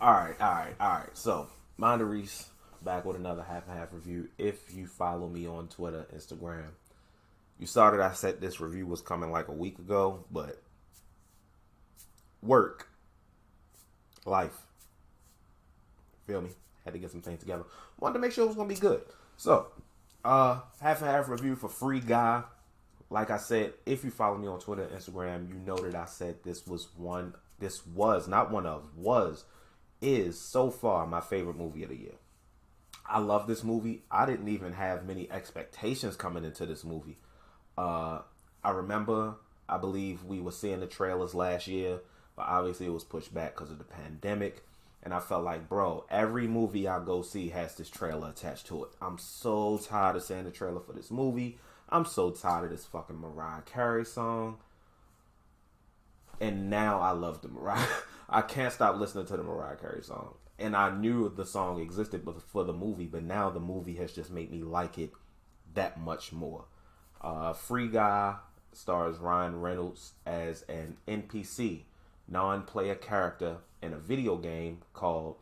All right. So, MindOfReese back with another half and half review. If you follow me on Twitter, Instagram, you saw that I said this review was coming like a week ago, but work, life, feel me? Had to get some things together. Wanted to make sure it was gonna be good. So, half and half review for Free Guy. Like I said, if you follow me on Twitter and Instagram, you know that I said this was not one of, was, is so far my favorite movie of the year. I love this movie. I didn't even have many expectations coming into this movie. I remember, I believe we were seeing the trailers last year, but obviously it was pushed back because of the pandemic. And I felt like, bro, every movie I go see has this trailer attached to it. I'm so tired of seeing the trailer for this movie. I'm so tired of this fucking Mariah Carey song. And now I love the Mariah. I can't stop listening to the Mariah Carey song. And I knew the song existed for the movie, but now the movie has just made me like it that much more. Free Guy stars Ryan Reynolds as an NPC, non-player character in a video game called,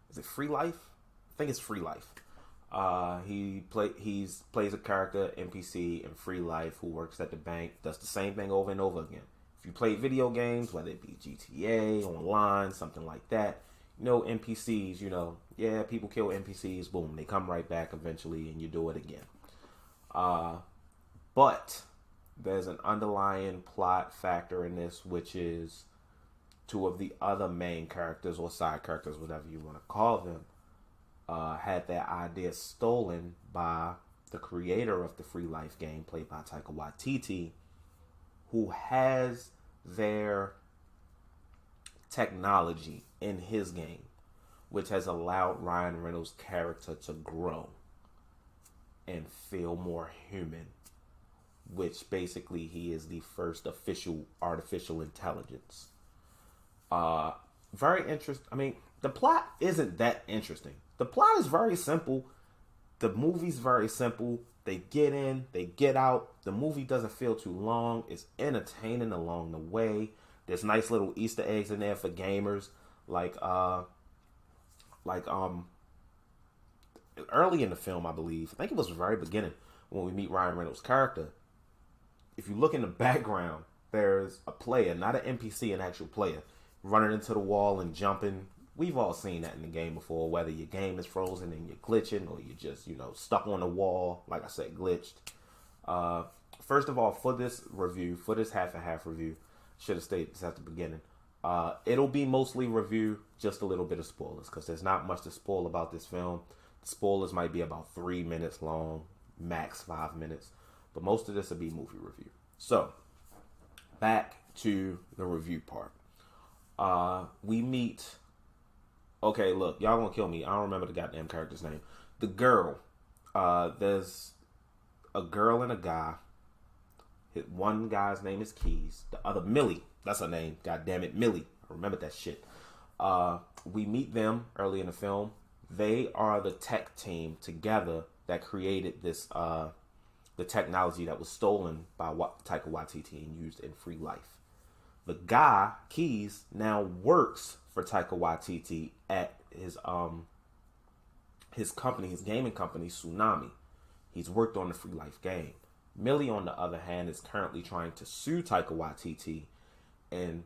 is it Free Life? I think it's Free Life. He plays a character NPC in Free Life who works at the bank, does the same thing over and over again. If you play video games, whether it be GTA, online, something like that, you know NPCs, yeah, people kill NPCs, boom, they come right back eventually and you do it again. But there's an underlying plot factor in this, which is two of the other main characters or side characters, whatever you want to call them, had their idea stolen by the creator of the Free Life game, played by Taika Waititi, who has their technology in his game, which has allowed Ryan Reynolds' character to grow and feel more human, which basically he is the first official artificial intelligence. Very interesting. I mean, the plot isn't that interesting. The plot is very simple. The movie's very simple. They get in, they get out. The movie doesn't feel too long. It's entertaining along the way. There's nice little Easter eggs in there for gamers, like early in the film, I believe. I think it was the very beginning when we meet Ryan Reynolds' character. If you look in the background, there's a player, not an NPC, an actual player, running into the wall and jumping. We've all seen that in the game before, whether your game is frozen and you're glitching or you're just, stuck on the wall, like I said, glitched. First of all, for this review, for this half and half review, should have stated this at the beginning. It'll be mostly review, just a little bit of spoilers, because there's not much to spoil about this film. The spoilers might be about 3 minutes long, max 5 minutes, but most of this will be movie review. So, back to the review part. We meet... Okay, look, y'all gonna kill me. I don't remember the goddamn character's name. The girl. There's a girl and a guy. One guy's name is Keys. The other, Millie. That's her name. God damn it, Millie. I remember that shit. We meet them early in the film. They are the tech team together that created this, the technology that was stolen by Taika Waititi and used in Free Life. The guy, Keys, now works for Taika Waititi at his company, his gaming company, Tsunami. He's worked on the Free Life game. Millie, on the other hand, is currently trying to sue Taika Waititi, and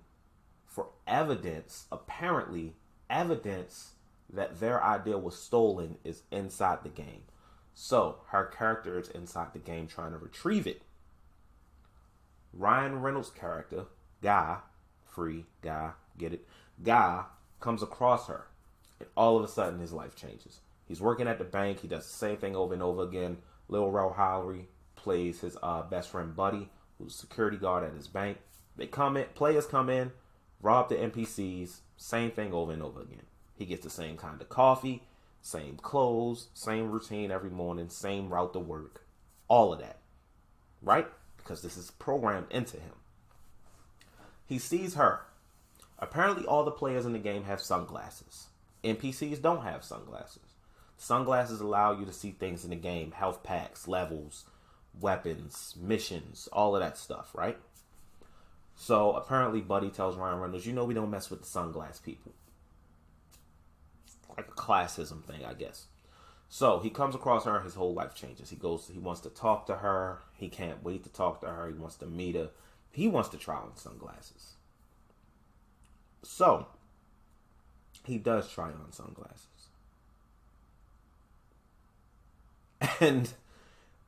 for evidence, apparently evidence that their idea was stolen is inside the game. So her character is inside the game trying to retrieve it. Ryan Reynolds' character, Guy, Free Guy, get it? Guy comes across her, and all of a sudden his life changes. He's working at the bank. He does the same thing over and over again. Lil Rel Howery plays his best friend Buddy, who's a security guard at his bank. They come in, players come in, rob the NPCs, same thing over and over again. He gets the same kind of coffee, same clothes, same routine every morning, same route to work, all of that, right? Because this is programmed into him. He sees her. Apparently all the players in the game have sunglasses. NPCs don't have sunglasses. Sunglasses allow you to see things in the game, health packs, levels, weapons, missions, all of that stuff, right? So apparently Buddy tells Ryan Reynolds, we don't mess with the sunglass people. Like a classism thing, I guess. So he comes across her, his whole life changes. He wants to talk to her. He can't wait to talk to her. He wants to meet her. He wants to try on sunglasses. So he does try on sunglasses. And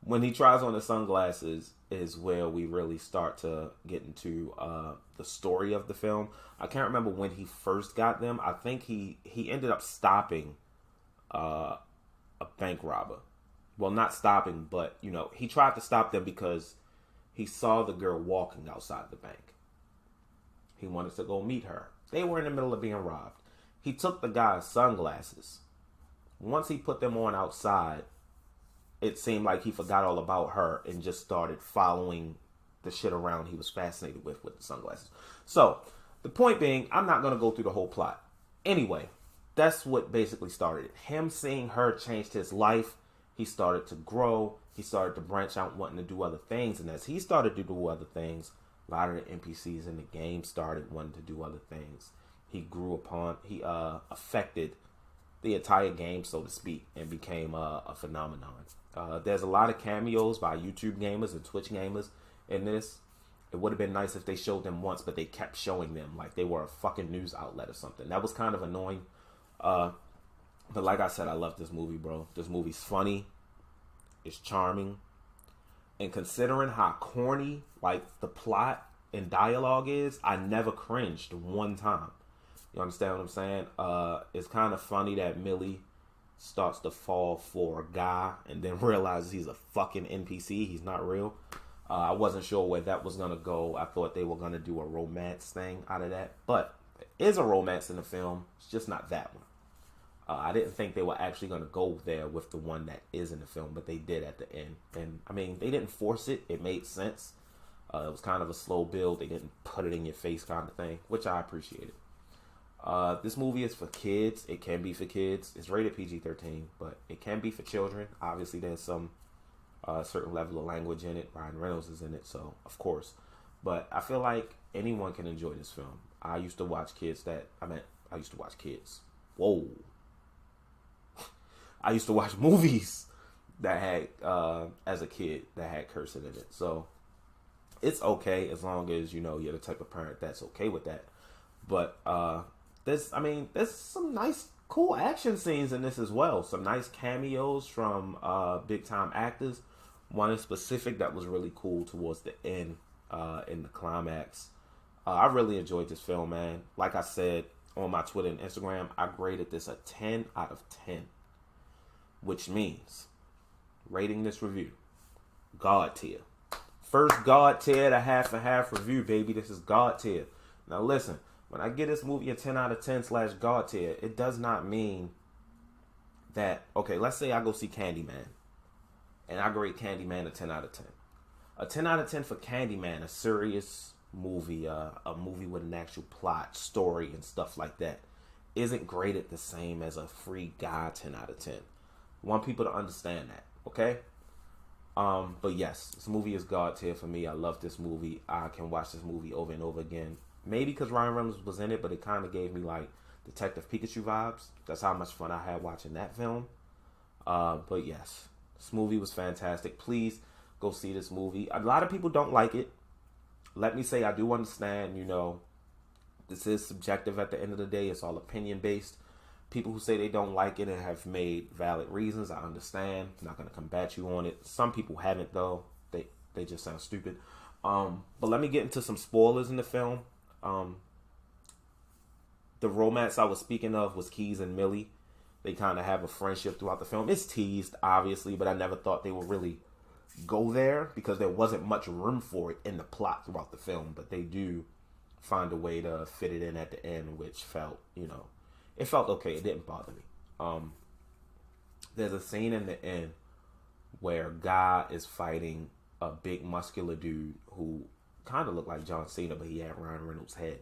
when he tries on the sunglasses is where we really start to get into the story of the film. I can't remember when he first got them. I think he ended up stopping a bank robber. Well, not stopping, but, he tried to stop them because he saw the girl walking outside the bank. He wanted to go meet her. They were in the middle of being robbed. He took the guy's sunglasses. Once he put them on outside, it seemed like he forgot all about her and just started following the shit around he was fascinated with the sunglasses. So, the point being, I'm not going to go through the whole plot. Anyway, that's what basically started it. Him seeing her changed his life. He started to grow. He started to branch out wanting to do other things. And as he started to do other things, a lot of the NPCs in the game started wanting to do other things. He affected the entire game, so to speak, and became a phenomenon. There's a lot of cameos by YouTube gamers and Twitch gamers in this. It would have been nice if they showed them once, but they kept showing them like they were a fucking news outlet or something. That was kind of annoying. But like I said, I love this movie, bro. This movie's funny. It's charming. And considering how corny, like, the plot and dialogue is, I never cringed one time. You understand what I'm saying? It's kind of funny that Millie starts to fall for a guy and then realizes he's a fucking NPC. He's not real. I wasn't sure where that was going to go. I thought they were going to do a romance thing out of that. But there is a romance in the film. It's just not that one. I didn't think they were actually going to go there with the one that is in the film, but they did at the end. And, I mean, they didn't force it. It made sense. It was kind of a slow build. They didn't put it in your face kind of thing, which I appreciated. This movie is for kids. It can be for kids. It's rated PG-13, but it can be for children. Obviously, there's some certain level of language in it. Ryan Reynolds is in it, so of course. But I feel like anyone can enjoy this film. I used to watch kids. Whoa. I used to watch movies that had, as a kid, that had cursing in it. So it's okay as long as, you're the type of parent that's okay with that. But there's some nice, cool action scenes in this as well. Some nice cameos from big time actors. One in specific that was really cool towards the end, in the climax. I really enjoyed this film, man. Like I said on my Twitter and Instagram, I graded this a 10 out of 10. Which means, rating this review, God tier. First God tier to half and half review, baby. This is God tier. Now listen, when I give this movie a 10 out of 10 / God tier, it does not mean that, okay, let's say I go see Candyman, and I grade Candyman a 10 out of 10. A 10 out of 10 for Candyman, a serious movie, a movie with an actual plot, story, and stuff like that, isn't graded the same as a Free Guy 10 out of 10. I want people to understand that, okay? But yes, this movie is God tier for me. I love this movie. I can watch this movie over and over again. Maybe because Ryan Reynolds was in it, but it kind of gave me like Detective Pikachu vibes. That's how much fun I had watching that film. But yes, this movie was fantastic. Please go see this movie. A lot of people don't like it. Let me say I do understand, this is subjective at the end of the day. It's all opinion based. People who say they don't like it and have made valid reasons, I understand. I'm not going to combat you on it. Some people haven't, though. They just sound stupid. But let me get into some spoilers in the film. The romance I was speaking of was Keys and Millie. They kind of have a friendship throughout the film. It's teased, obviously, but I never thought they would really go there because there wasn't much room for it in the plot throughout the film. But they do find a way to fit it in at the end, which felt, it felt okay. It didn't bother me. There's a scene in the end where Guy is fighting a big muscular dude who kind of looked like John Cena, but he had Ryan Reynolds' head.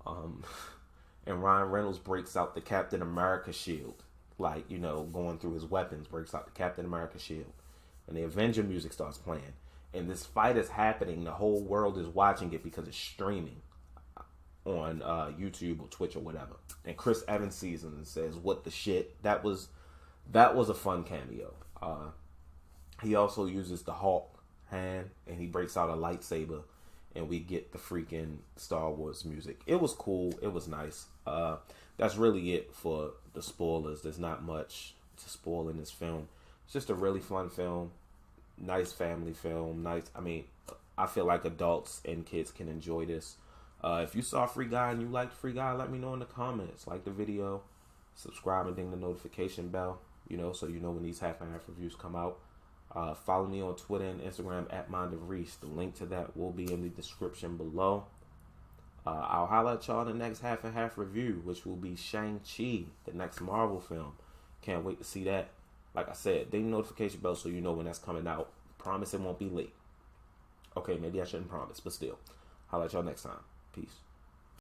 And Ryan Reynolds breaks out the Captain America shield. Like, going through his weapons, breaks out the Captain America shield. And the Avenger music starts playing. and this fight is happening. The whole world is watching it because it's streaming on YouTube or Twitch or whatever. And Chris Evans sees him and says, "What the shit?" That was a fun cameo. He also uses the Hulk hand, and he breaks out a lightsaber, and we get the freaking Star Wars music. It was cool. It was nice. That's really it for the spoilers. There's not much to spoil in this film. It's just a really fun film. Nice family film. Nice. I mean, I feel like adults and kids can enjoy this. If you saw Free Guy and you liked Free Guy, let me know in the comments. Like the video, subscribe and ding the notification bell, so you know when these half and half reviews come out. Follow me on Twitter and Instagram at MindOfReese. The link to that will be in the description below. I'll highlight y'all in the next half and half review, which will be Shang-Chi, the next Marvel film. Can't wait to see that. Like I said, ding the notification bell so you know when that's coming out. Promise it won't be late. Okay, maybe I shouldn't promise, but still. Highlight y'all next time. Peace.